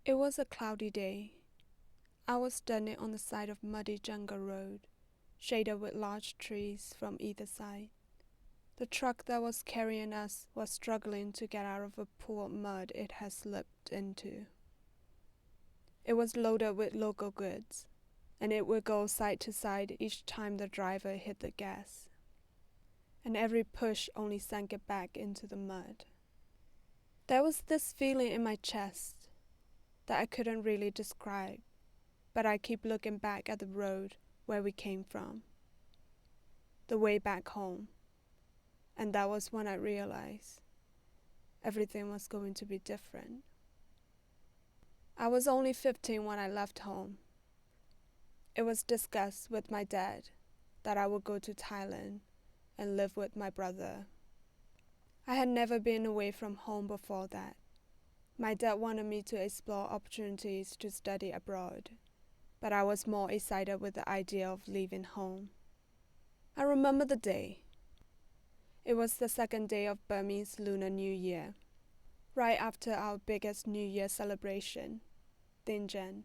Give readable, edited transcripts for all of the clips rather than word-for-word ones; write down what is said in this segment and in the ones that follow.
It was a cloudy day. I was standing on the side of muddy jungle road, shaded with large trees from either side. The truck that was carrying us was struggling to get out of a pool of mud it had slipped into. It was loaded with local goods, and it would go side to side each time the driver hit the gas. And every push only sank it back into the mud. There was this feeling in my chest that I couldn't really describe, but I keep looking back at the road where we came from, the way back home, and that was when I realized everything was going to be different. I was only 15 when I left home. It was discussed with my dad that I would go to Thailand and live with my brother. I had never been away from home before that. My dad wanted me to explore opportunities to study abroad, but I was more excited with the idea of leaving home. I remember the day. It was the second day of Burmese Lunar New Year, right after our biggest New Year celebration, Dinjan.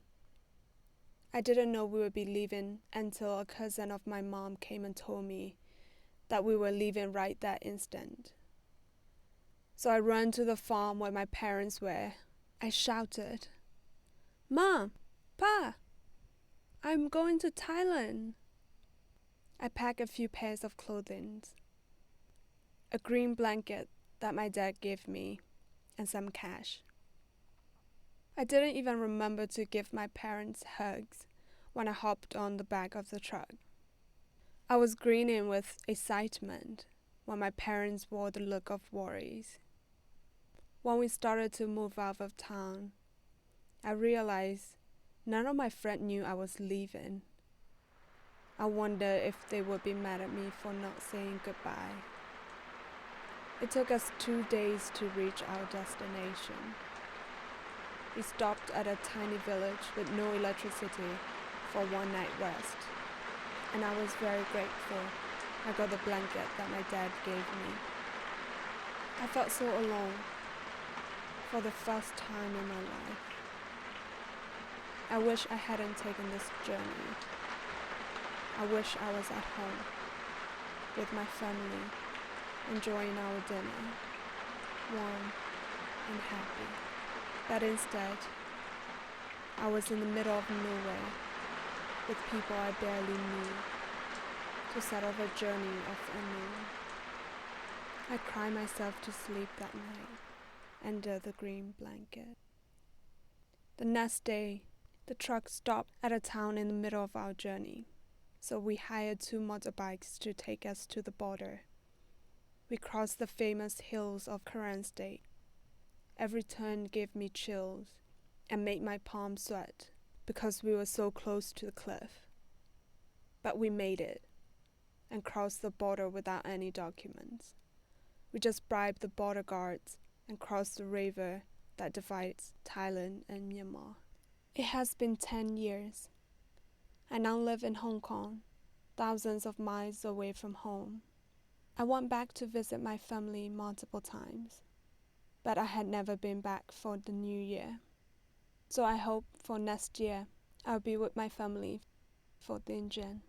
I didn't know we would be leaving until a cousin of my mom came and told me that we were leaving right that instant. So I ran to the farm where my parents were. I shouted, "Mom! Pa! I'm going to Thailand!" I packed a few pairs of clothing, a green blanket that my dad gave me, and some cash. I didn't even remember to give my parents hugs when I hopped on the back of the truck. I was grinning with excitement when my parents wore the look of worries. When we started to move out of town, I realized none of my friends knew I was leaving. I wondered if they would be mad at me for not saying goodbye. It took us 2 days to reach our destination. We stopped at a tiny village with no electricity for one night rest, and I was very grateful I got the blanket that my dad gave me. I felt so alone for the first time in my life. I wish I hadn't taken this journey. I wish I was at home with my family, enjoying our dinner, warm and happy. But instead, I was in the middle of nowhere with people I barely knew to start off a journey of unknown. I cried myself to sleep that night under the green blanket. The next day, the truck stopped at a town in the middle of our journey, so we hired 2 motorbikes to take us to the border. We crossed the famous hills of Karen State. Every turn gave me chills and made my palms sweat because we were so close to the cliff. But we made it and crossed the border without any documents. We just bribed the border guards and crossed the river that divides Thailand and Myanmar. It has been 10 years. I now live in Hong Kong, thousands of miles away from home. I went back to visit my family multiple times, but I had never been back for the new year. So I hope for next year I'll be with my family for Dinjan.